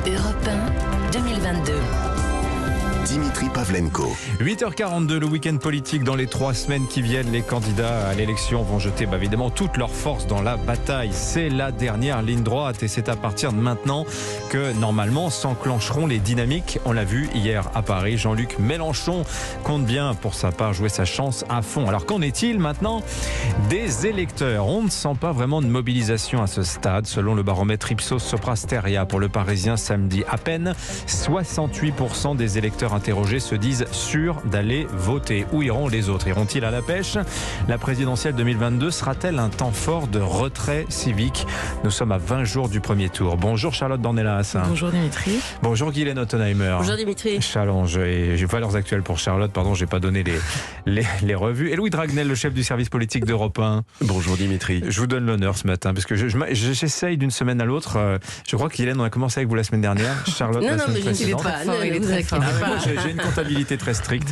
Europe 1, 2022. Dimitri Pavlenko. 8h42, le week-end politique. Dans les 3 semaines qui viennent, les candidats à l'élection vont jeter évidemment toute leur force dans la bataille. C'est la dernière ligne droite et c'est à partir de maintenant que normalement s'enclencheront les dynamiques. On l'a vu hier à Paris, Jean-Luc Mélenchon compte bien pour sa part jouer sa chance à fond. Alors qu'en est-il maintenant des électeurs? On ne sent pas vraiment de mobilisation à ce stade. Selon le baromètre Ipsos Soprasteria pour le Parisien samedi, à peine 68% des électeurs interrogés se disent sûrs d'aller voter. Où iront les autres? Iront-ils à la pêche? La présidentielle 2022 sera-t-elle un temps fort de retrait civique? Nous sommes à 20 jours du premier tour. Bonjour Charlotte Dornelas. Bonjour Dimitri. Bonjour Guylaine Ottenheimer. Bonjour Dimitri. Challenge et valeurs actuelles pour Charlotte. Pardon, j'ai pas donné les revues. Et Louis Dragnel, le chef du service politique d'Europe 1. Bonjour Dimitri. Je vous donne l'honneur ce matin parce que j'essaye d'une semaine à l'autre. Je crois que Guylaine, on a commencé avec vous la semaine dernière. Charlotte, la semaine précédente. Il est très fort. J'ai une comptabilité très stricte.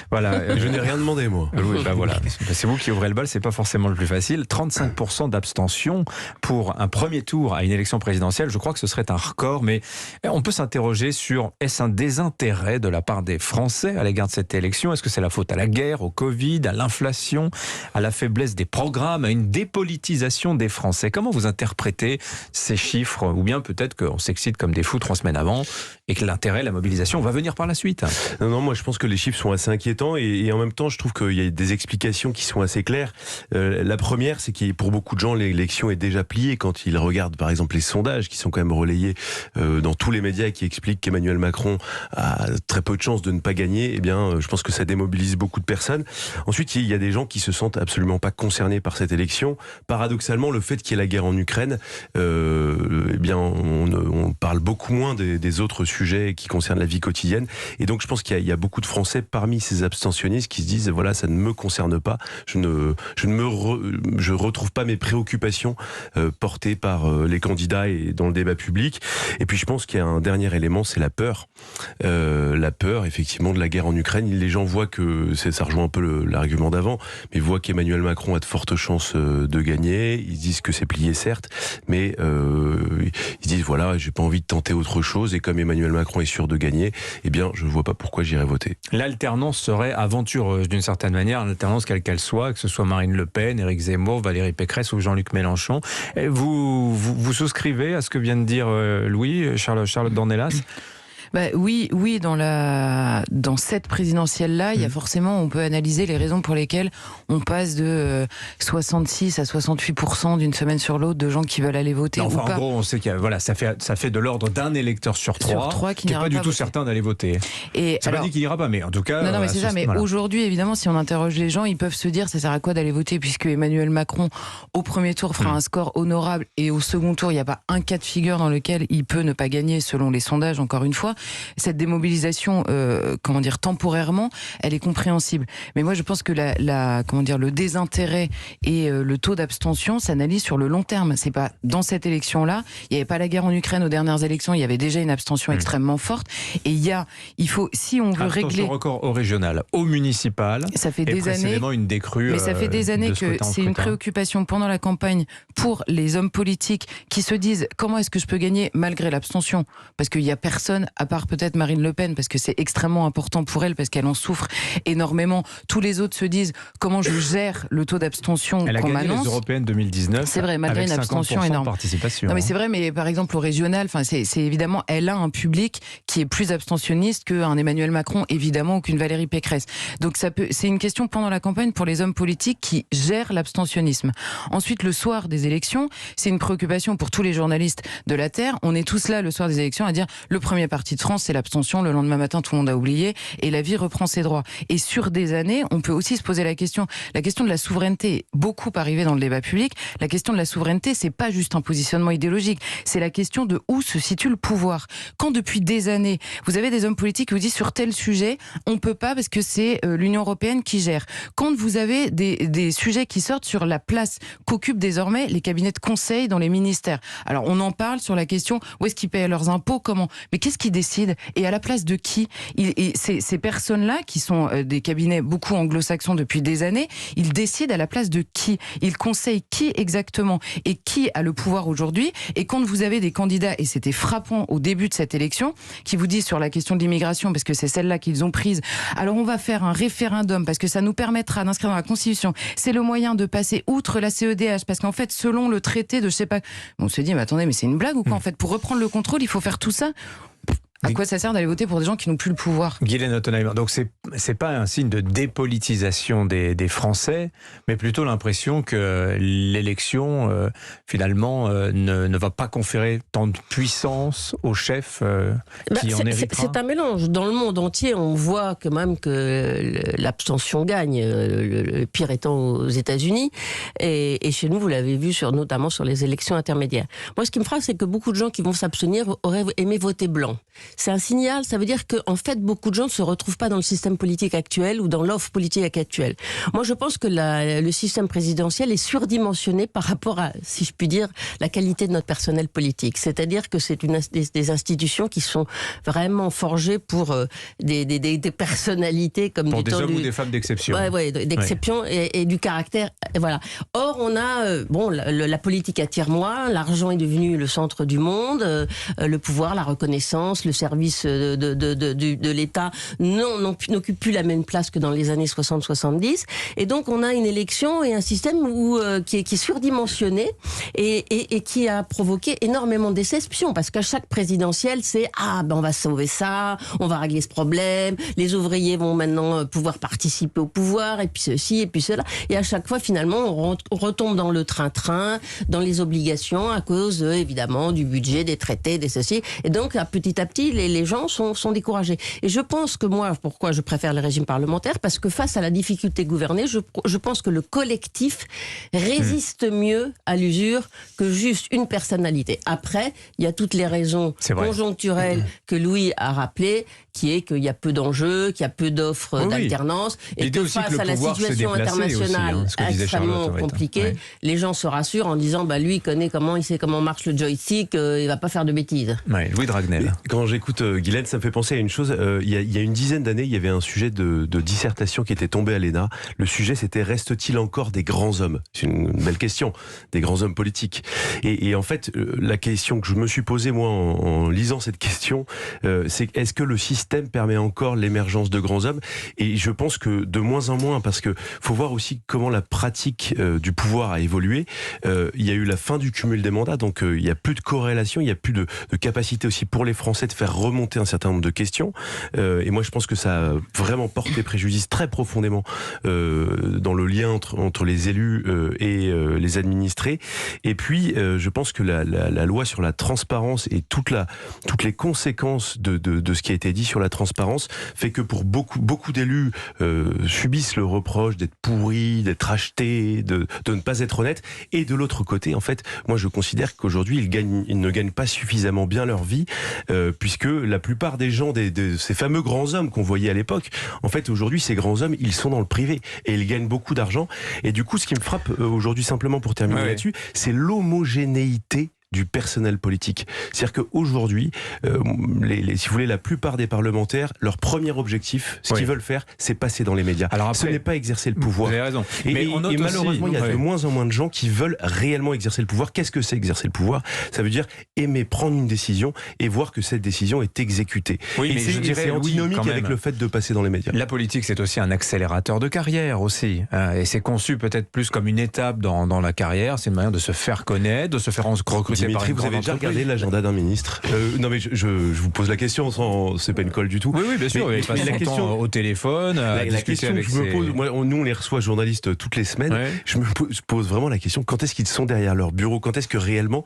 Voilà. Je n'ai rien demandé, moi. Oui, voilà. C'est vous qui ouvrez le bal, c'est pas forcément le plus facile. 35% d'abstention pour un premier tour à une élection présidentielle. Je crois que ce serait un record, mais on peut s'interroger sur est-ce un désintérêt de la part des Français à l'égard de cette élection? Est-ce que c'est la faute à la guerre, au Covid, à l'inflation, à la faiblesse des programmes, à une dépolitisation des Français? Comment vous interprétez ces chiffres? Ou bien peut-être qu'on s'excite comme des fous 3 semaines avant et que l'intérêt, la mobilisation va venir par la suite. Non, moi je pense que les chiffres sont assez inquiétants et en même temps je trouve qu'il y a des explications qui sont assez claires. La première, c'est que pour beaucoup de gens l'élection est déjà pliée quand ils regardent par exemple les sondages qui sont quand même relayés dans tous les médias qui expliquent qu'Emmanuel Macron a très peu de chances de ne pas gagner. Eh bien, je pense que ça démobilise beaucoup de personnes. Ensuite, il y a des gens qui se sentent absolument pas concernés par cette élection. Paradoxalement, le fait qu'il y ait la guerre en Ukraine, eh bien, on parle beaucoup moins des autres sujets qui concernent la vie quotidienne. Et donc, je pense qu'il y a beaucoup de Français parmi ces abstentionnistes qui se disent voilà, ça ne me concerne pas. Je retrouve pas mes préoccupations portées par les candidats et dans le débat public. Et puis, je pense qu'il y a un dernier élément, c'est la peur. La peur, effectivement, de la guerre en Ukraine. Les gens voient que ça rejoint un peu l'argument d'avant, mais ils voient qu'Emmanuel Macron a de fortes chances de gagner. Ils disent que c'est plié, certes, mais ils disent voilà, j'ai pas envie de tenter autre chose. Et comme Emmanuel Macron est sûr de gagner, eh bien, je vois pas pourquoi j'irais voter. L'alternance serait aventureuse d'une certaine manière, l'alternance quelle qu'elle soit, que ce soit Marine Le Pen, Éric Zemmour, Valérie Pécresse ou Jean-Luc Mélenchon. Vous souscrivez à ce que vient de dire Louis, Charlotte Dornelas? Oui, dans cette présidentielle-là, il y a forcément, on peut analyser les raisons pour lesquelles on passe de 66 à 68% d'une semaine sur l'autre de gens qui veulent aller voter. Non, enfin, ou pas. En gros, on sait que ça fait de l'ordre d'un électeur sur trois qui n'est pas du tout certain d'aller voter. Et ça ne veut pas dire qu'il n'ira pas, mais en tout cas... Non, mais c'est ça. Mais aujourd'hui, évidemment, si on interroge les gens, ils peuvent se dire, ça sert à quoi d'aller voter, puisque Emmanuel Macron, au premier tour, fera un score honorable, et au second tour, il n'y a pas un cas de figure dans lequel il peut ne pas gagner, selon les sondages, encore une fois. Cette démobilisation, temporairement, elle est compréhensible. Mais moi, je pense que le désintérêt et le taux d'abstention s'analysent sur le long terme. C'est pas dans cette élection-là. Il n'y avait pas la guerre en Ukraine aux dernières élections. Il y avait déjà une abstention extrêmement forte. Et il faut, si on veut régler record au régional, au municipal. Ça fait des années. Une décrue. Mais ça fait des années que c'est une préoccupation pendant la campagne pour les hommes politiques qui se disent comment est-ce que je peux gagner malgré l'abstention, parce qu'il n'y a personne à part peut-être Marine Le Pen, parce que c'est extrêmement important pour elle, parce qu'elle en souffre énormément. Tous les autres se disent comment je gère le taux d'abstention qu'on m'annonce. Elle a gagné les européennes 2019. C'est vrai, malgré une abstention énorme. Participation. Non mais c'est vrai, mais par exemple au régional, c'est évidemment, elle a un public qui est plus abstentionniste qu'un Emmanuel Macron, évidemment, ou qu'une Valérie Pécresse. Donc c'est une question pendant la campagne pour les hommes politiques qui gèrent l'abstentionnisme. Ensuite, le soir des élections, c'est une préoccupation pour tous les journalistes de la Terre. On est tous là le soir des élections à dire le premier parti de France, c'est l'abstention, le lendemain matin tout le monde a oublié et la vie reprend ses droits. Et sur des années, on peut aussi se poser la question de la souveraineté est beaucoup arrivée dans le débat public. La question de la souveraineté, c'est pas juste un positionnement idéologique, c'est la question de où se situe le pouvoir. Quand depuis des années, vous avez des hommes politiques qui vous disent sur tel sujet, on peut pas parce que c'est l'Union européenne qui gère. Quand vous avez des sujets qui sortent sur la place qu'occupent désormais les cabinets de conseil dans les ministères. Alors on en parle sur la question où est-ce qu'ils paient leurs impôts, comment. Mais qu'est-ce qui décide décide. Et à la place de qui? Ces personnes-là, qui sont des cabinets beaucoup anglo-saxons depuis des années, ils décident à la place de qui? Ils conseillent qui exactement? Et qui a le pouvoir aujourd'hui? Et quand vous avez des candidats, et c'était frappant au début de cette élection, qui vous disent sur la question de l'immigration, parce que c'est celle-là qu'ils ont prise, alors on va faire un référendum, parce que ça nous permettra d'inscrire dans la Constitution, c'est le moyen de passer outre la CEDH, parce qu'en fait, selon le traité de je sais pas... On se dit, mais attendez, mais c'est une blague ou quoi? En fait, pour reprendre le contrôle, il faut faire tout ça? À quoi ça sert d'aller voter pour des gens qui n'ont plus le pouvoir? Guylaine Ottenheimer, donc c'est pas un signe de dépolitisation des Français, mais plutôt l'impression que l'élection, finalement, ne va pas conférer tant de puissance au chef qui en héritera. C'est un mélange. Dans le monde entier, on voit quand même que l'abstention gagne, le pire étant aux États-Unis. Et chez nous, vous l'avez vu notamment sur les élections intermédiaires. Moi, ce qui me frappe, c'est que beaucoup de gens qui vont s'abstenir auraient aimé voter blanc. C'est un signal, ça veut dire qu'en fait, beaucoup de gens ne se retrouvent pas dans le système politique actuel ou dans l'offre politique actuelle. Moi, je pense que le système présidentiel est surdimensionné par rapport à, si je puis dire, la qualité de notre personnel politique. C'est-à-dire que c'est des institutions qui sont vraiment forgées pour des personnalités comme pour des hommes ou des femmes d'exception. Ouais, d'exception et du caractère. Et voilà. Or, on a la politique attire moins, l'argent est devenu le centre du monde, le pouvoir, la reconnaissance, le service de l'État n'occupe plus la même place que dans les années 60-70. Et donc, on a une élection et un système qui est surdimensionné et qui a provoqué énormément de déceptions. Parce qu'à chaque présidentielle, c'est on va sauver ça, on va régler ce problème, les ouvriers vont maintenant pouvoir participer au pouvoir, et puis ceci, et puis cela. Et à chaque fois, finalement, on retombe dans le train-train, dans les obligations, à cause, évidemment, du budget, des traités, des ceci. Et donc, petit à petit, les gens sont découragés. Et je pense que moi, pourquoi je préfère le régime parlementaire? Parce que face à la difficulté gouvernée, je pense que le collectif résiste mieux à l'usure que juste une personnalité. Après, il y a toutes les raisons conjoncturelles que Louis a rappelées, qui est qu'il y a peu d'enjeux, qu'il y a peu d'offres d'alternance, et que face à la situation internationale extrêmement compliquée, les gens se rassurent en disant lui il sait comment marche le joystick, il va pas faire de bêtises. Louis Dragnel. Quand j'écoute Guylaine, ça me fait penser à une chose. Il y a une dizaine d'années, il y avait un sujet de dissertation qui était tombé à l'ENA. Le sujet, c'était: reste-t-il encore des grands hommes? C'est une belle question, des grands hommes politiques. Et en fait, la question que je me suis posée, moi, en lisant cette question, c'est: est-ce que le système permet encore l'émergence de grands hommes? Et je pense que de moins en moins, parce que faut voir aussi comment la pratique du pouvoir a évolué. Il y a eu la fin du cumul des mandats, donc il y a plus de corrélation, il y a plus de capacité aussi pour les Français de faire remonter un certain nombre de questions. Et moi, je pense que ça a vraiment porté préjudice très profondément dans le lien entre les élus et les administrés. Et puis, je pense que la loi sur la transparence et toutes les conséquences de ce qui a été dit sur la transparence fait que pour beaucoup d'élus subissent le reproche d'être pourris, d'être achetés, de ne pas être honnêtes. Et de l'autre côté, en fait, moi, je considère qu'aujourd'hui, ils ne gagnent pas suffisamment bien leur vie, puisque la plupart des gens, de ces fameux grands hommes qu'on voyait à l'époque, en fait, aujourd'hui, ces grands hommes, ils sont dans le privé et ils gagnent beaucoup d'argent. Et du coup, ce qui me frappe aujourd'hui, simplement pour terminer là-dessus, c'est l'homogénéité du personnel politique. C'est-à-dire qu'aujourd'hui, si vous voulez, la plupart des parlementaires, leur premier objectif, ce qu'ils veulent faire, c'est passer dans les médias. Alors après, ce n'est pas exercer le pouvoir. Vous avez raison. Et malheureusement, il y a de moins en moins de gens qui veulent réellement exercer le pouvoir. Qu'est-ce que c'est exercer le pouvoir? Ça veut dire aimer prendre une décision et voir que cette décision est exécutée. Oui, mais je dirais c'est antinomique avec le fait de passer dans les médias. La politique, c'est aussi un accélérateur de carrière aussi. Et c'est conçu peut-être plus comme une étape dans la carrière. C'est une manière de se faire connaître, de se faire recruter. Dimitri, vous avez déjà regardé l'agenda d'un ministre? Non, mais je vous pose la question, c'est pas une colle du tout. Oui, bien sûr. Il passe son temps au téléphone, la question que je me pose, nous on les reçoit journalistes toutes les semaines. Je me pose vraiment la question: quand est-ce qu'ils sont derrière leur bureau? Quand est-ce que réellement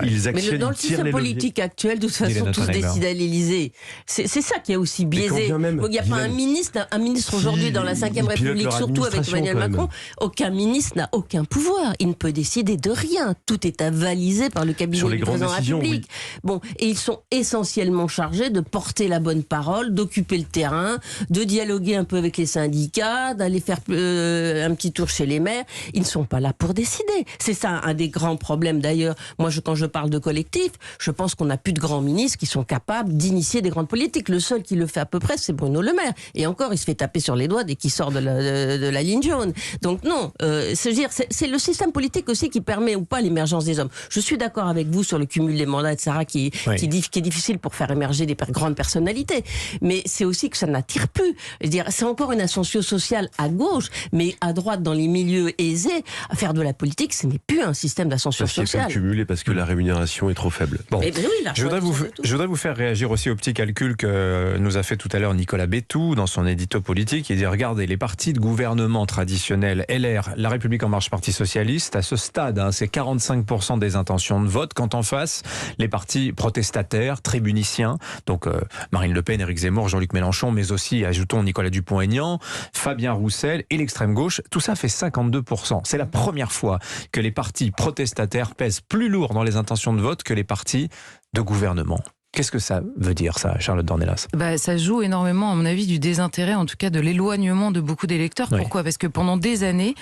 ils actionnent? Mais dans le système politique actuel, de toute façon, tous décident à l'Élysée. C'est ça qui est aussi biaisé. Il n'y a pas un ministre aujourd'hui dans la 5e République, surtout avec Emmanuel Macron. Aucun ministre n'a aucun pouvoir. Il ne peut décider de rien. Tout est avalisé par le cabinet Sur les du président de la grandes République. Bon, et ils sont essentiellement chargés de porter la bonne parole, d'occuper le terrain, de dialoguer un peu avec les syndicats, d'aller faire un petit tour chez les maires. Ils ne sont pas là pour décider. C'est ça un des grands problèmes d'ailleurs. Moi, quand je parle de collectif, je pense qu'on n'a plus de grands ministres qui sont capables d'initier des grandes politiques. Le seul qui le fait à peu près, c'est Bruno Le Maire. Et encore, il se fait taper sur les doigts dès qu'il sort de la ligne jaune. Donc non, c'est le système politique aussi qui permet ou pas l'émergence des hommes. Je suis d'accord avec vous sur le cumul des mandats, etc., qui est difficile pour faire émerger des grandes personnalités. Mais c'est aussi que ça n'attire plus. Je veux dire, c'est encore une ascension sociale à gauche, mais à droite, dans les milieux aisés, à faire de la politique, ce n'est plus un système d'ascension sociale. Cumulé parce que la rémunération est trop faible. Bon. Eh ben oui, je voudrais vous faire réagir aussi au petit calcul que nous a fait tout à l'heure Nicolas Bétou dans son édito politique. Il dit, regardez, les partis de gouvernement traditionnels, LR, La République En Marche, Parti Socialiste, à ce stade, c'est 45% des intentions de vote, quand en face, les partis protestataires, tribuniciens, donc Marine Le Pen, Éric Zemmour, Jean-Luc Mélenchon, mais aussi, ajoutons, Nicolas Dupont-Aignan, Fabien Roussel et l'extrême gauche, tout ça fait 52%. C'est la première fois que les partis protestataires pèsent plus lourd dans les intentions de vote que les partis de gouvernement. Qu'est-ce que ça veut dire, ça, Charlotte Dornelas ? Ça joue énormément, à mon avis, du désintérêt, en tout cas de l'éloignement de beaucoup d'électeurs. Oui. Pourquoi ? Parce que pendant des années,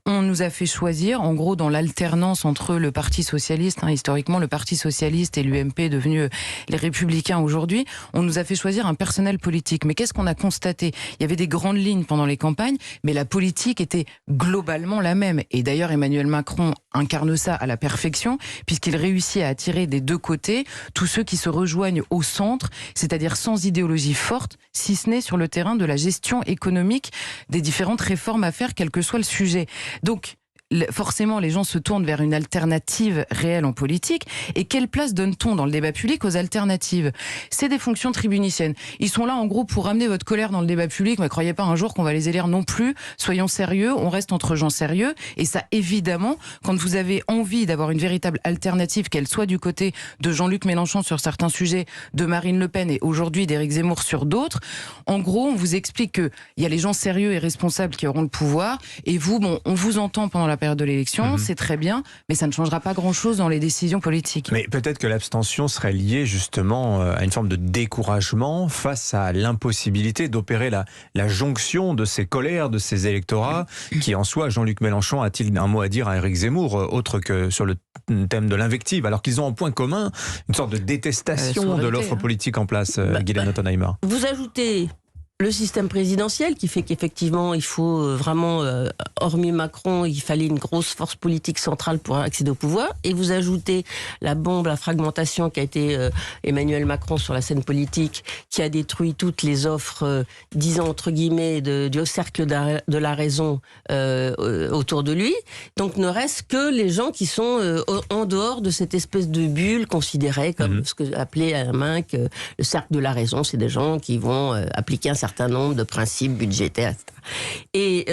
on nous a fait choisir, en gros, dans l'alternance entre le Parti Socialiste, historiquement le Parti Socialiste et l'UMP devenu les Républicains aujourd'hui, on nous a fait choisir un personnel politique. Mais qu'est-ce qu'on a constaté ? Il y avait des grandes lignes pendant les campagnes, mais la politique était globalement la même. Et d'ailleurs, Emmanuel Macron incarne ça à la perfection, puisqu'il réussit à attirer des deux côtés tous ceux qui se rejoignent au centre, c'est-à-dire sans idéologie forte, si ce n'est sur le terrain de la gestion économique des différentes réformes à faire, quel que soit le sujet. Donc, forcément, les gens se tournent vers une alternative réelle en politique. Et quelle place donne-t-on dans le débat public aux alternatives ? C'est des fonctions tribuniciennes. Ils sont là, en gros, pour ramener votre colère dans le débat public. Mais croyez pas un jour qu'on va les élire non plus. Soyons sérieux, on reste entre gens sérieux. Et ça, évidemment, quand vous avez envie d'avoir une véritable alternative, qu'elle soit du côté de Jean-Luc Mélenchon sur certains sujets, de Marine Le Pen et aujourd'hui d'Éric Zemmour sur d'autres, en gros, on vous explique qu'il y a les gens sérieux et responsables qui auront le pouvoir. Et vous, on vous entend pendant la période de l'élection, c'est très bien, mais ça ne changera pas grand-chose dans les décisions politiques. Mais peut-être que l'abstention serait liée justement à une forme de découragement face à l'impossibilité d'opérer la jonction de ces colères, de ces électorats, qui en soi, Jean-Luc Mélenchon a-t-il un mot à dire à Éric Zemmour, autre que sur le thème de l'invective, alors qu'ils ont en point commun une sorte de détestation de l'offre politique en place, Guylaine Ottenheimer. Vous ajoutez le système présidentiel qui fait qu'effectivement il faut vraiment, hormis Macron, il fallait une grosse force politique centrale pour accéder au pouvoir. Et vous ajoutez la bombe, la fragmentation qui a été Emmanuel Macron sur la scène politique, qui a détruit toutes les offres, disons entre guillemets, du cercle de la raison autour de lui. Donc ne reste que les gens qui sont en dehors de cette espèce de bulle considérée comme ce que appelait Alain que le cercle de la raison. C'est des gens qui vont appliquer un certain nombre de principes budgétaires, etc. Et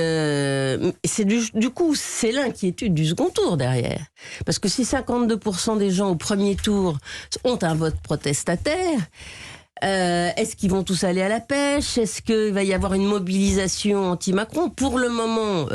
c'est du coup, c'est l'inquiétude du second tour derrière. Parce que si 52% des gens au premier tour ont un vote protestataire, est-ce qu'ils vont tous aller à la pêche ? Est-ce qu'il va y avoir une mobilisation anti-Macron ? Pour le moment,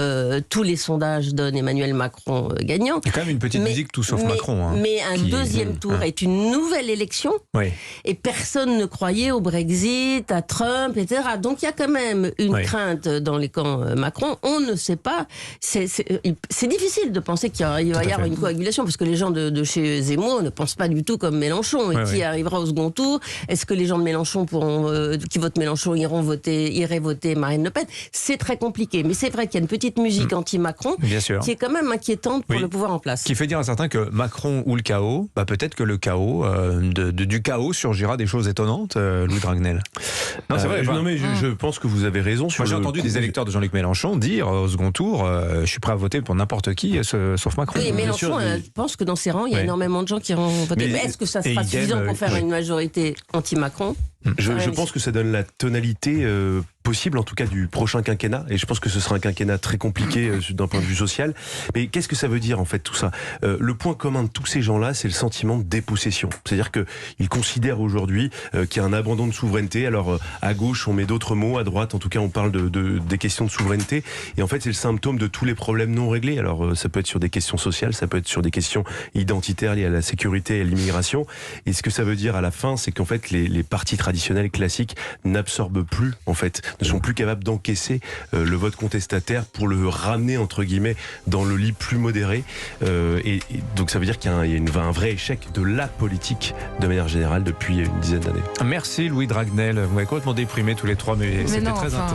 tous les sondages donnent Emmanuel Macron gagnant. Il y a quand même une petite musique tout sauf Macron. Mais un deuxième tour est une nouvelle élection. Oui. Et personne ne croyait au Brexit, à Trump, etc. Donc il y a quand même une crainte dans les camps Macron. On ne sait pas. C'est difficile de penser qu'il va y avoir une coagulation, parce que les gens de chez Zemmour ne pensent pas du tout comme Mélenchon. Et qui arrivera au second tour ? Est-ce que les gens de Mélenchon qui votent Mélenchon iraient voter Marine Le Pen? C'est très compliqué. Mais c'est vrai qu'il y a une petite musique anti-Macron qui est quand même inquiétante pour le pouvoir en place. Qui fait dire à certains que Macron ou le chaos, peut-être que le chaos, du chaos surgira des choses étonnantes, Louis Dragnel. Non, c'est vrai. Je pense que vous avez raison. Moi, j'ai entendu des électeurs de Jean-Luc Mélenchon dire au second tour, je suis prêt à voter pour n'importe qui, sauf Macron. Oui, Mélenchon, je pense que dans ses rangs, il y a énormément de gens qui iront voter. Mais est-ce que ça sera suffisant pour faire une majorité anti-Macron ? Je pense que ça donne la tonalité possible, en tout cas du prochain quinquennat, et je pense que ce sera un quinquennat très compliqué d'un point de vue social. Mais qu'est-ce que ça veut dire en fait tout ça? Le point commun de tous ces gens-là, c'est le sentiment de dépossession. C'est-à-dire qu'ils considèrent aujourd'hui qu'il y a un abandon de souveraineté. Alors à gauche, on met d'autres mots, à droite, en tout cas, on parle des questions de souveraineté. Et en fait, c'est le symptôme de tous les problèmes non réglés. Alors ça peut être sur des questions sociales, ça peut être sur des questions identitaires liées à la sécurité et à l'immigration. Et ce que ça veut dire à la fin, c'est qu'en fait, les partis traditionnels classiques n'absorbent plus, en fait, ne sont plus capables d'encaisser le vote contestataire pour le ramener, entre guillemets, dans le lit plus modéré. Et donc ça veut dire qu'il y a un vrai échec de la politique de manière générale depuis une dizaine d'années. Merci Louis Dragnel. Vous m'avez complètement déprimé tous les trois, mais c'était non,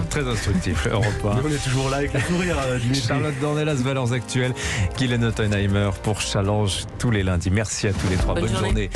très instructif. Europe 1. On est toujours là avec le sourire, Dimitri. Charlotte Dornelas, Valeurs Actuelles, Guylaine Ottenheimer pour Challenge tous les lundis. Merci à tous les trois. Bonne journée.